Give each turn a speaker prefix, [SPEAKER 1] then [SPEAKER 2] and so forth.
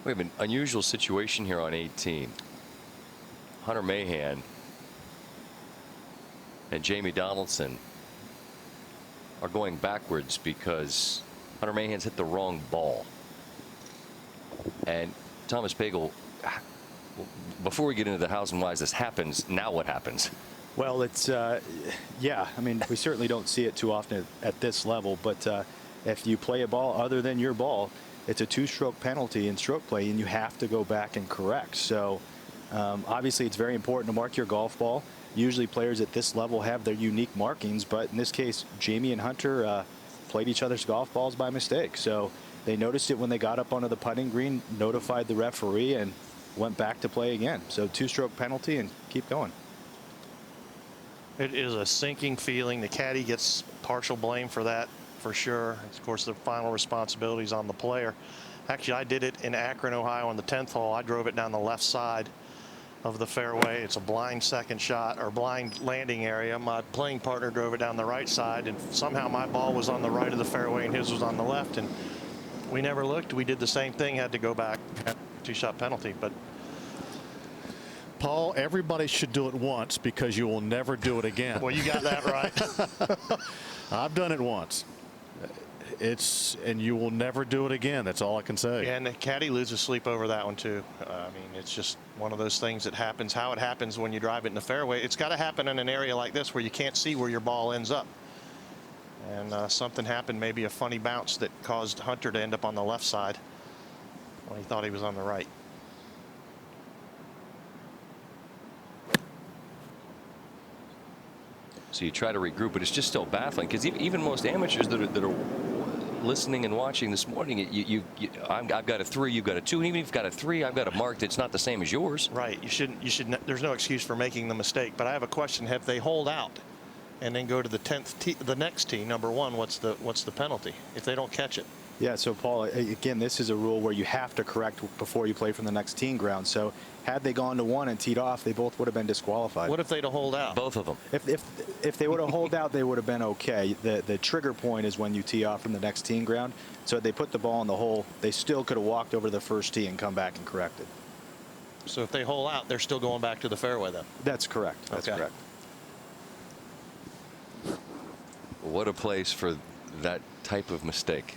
[SPEAKER 1] We have an unusual situation here on 18. Hunter Mahan and Jamie Donaldson are going backwards because Hunter Mahan's hit the wrong ball. And Thomas Pagel, before we get into the hows and whys this happens, now what happens?
[SPEAKER 2] Well, it's yeah, I mean, we certainly don't see it too often at this level, but if you play a ball other than your ball, it's a 2-stroke penalty in stroke play, and you have to go back and correct. So obviously it's very important to mark your golf ball. Usually players at this level have their unique markings, but in this case, Jamie and Hunter played each other's golf balls by mistake. So they noticed it when they got up onto the putting green, notified the referee, and went back to play again. So 2-stroke penalty and keep going.
[SPEAKER 3] It is a sinking feeling. The caddy gets partial blame for that, for sure. Of course, the final responsibility is on the player. Actually, I did it in Akron, Ohio on the 10th hole. I drove it down the left side of the fairway. It's a blind second shot, or blind landing area. My playing partner drove it down the right side, and somehow my ball was on the right of the fairway and his was on the left, and we never looked. We did the same thing, had to go back, 2-shot penalty. But
[SPEAKER 4] Paul, everybody should do it once because you will never do it again.
[SPEAKER 3] well, you got that right.
[SPEAKER 4] I've done it once. And you will never do it again. That's all I can say.
[SPEAKER 3] And the caddy loses sleep over that one too. I mean, it's just one of those things that happens. How it happens when you drive it in the fairway. It's got to happen in an area like this where you can't see where your ball ends up. And something happened, maybe a funny bounce that caused Hunter to end up on the left side when he thought he was on the right.
[SPEAKER 1] So you try to regroup, but it's just still baffling because even most amateurs that are listening and watching this morning, I've got a 3, you've got a 2, and even if you've got a 3, I've got a mark that's not the same as yours.
[SPEAKER 3] Right. You shouldn't. There's no excuse for making the mistake. But I have a question: have they hold out and then go to the 10th tee, the next tee, number 1? What's the penalty if they don't catch it?
[SPEAKER 2] Yeah, so Paul, again, this is a rule where you have to correct before you play from the next teeing ground. So had they gone to 1 and teed off, they both would have been disqualified.
[SPEAKER 3] What if they'd have hold out?
[SPEAKER 1] Both of them.
[SPEAKER 2] If they would have hold out, they would have been okay. The trigger point is when you tee off from the next teeing ground. So if they put the ball in the hole, they still could have walked over the first tee and come back and corrected.
[SPEAKER 3] So if they hole out, they're still going back to the fairway then?
[SPEAKER 2] That's correct. That's
[SPEAKER 3] okay.
[SPEAKER 2] correct.
[SPEAKER 1] What a place for that type of mistake.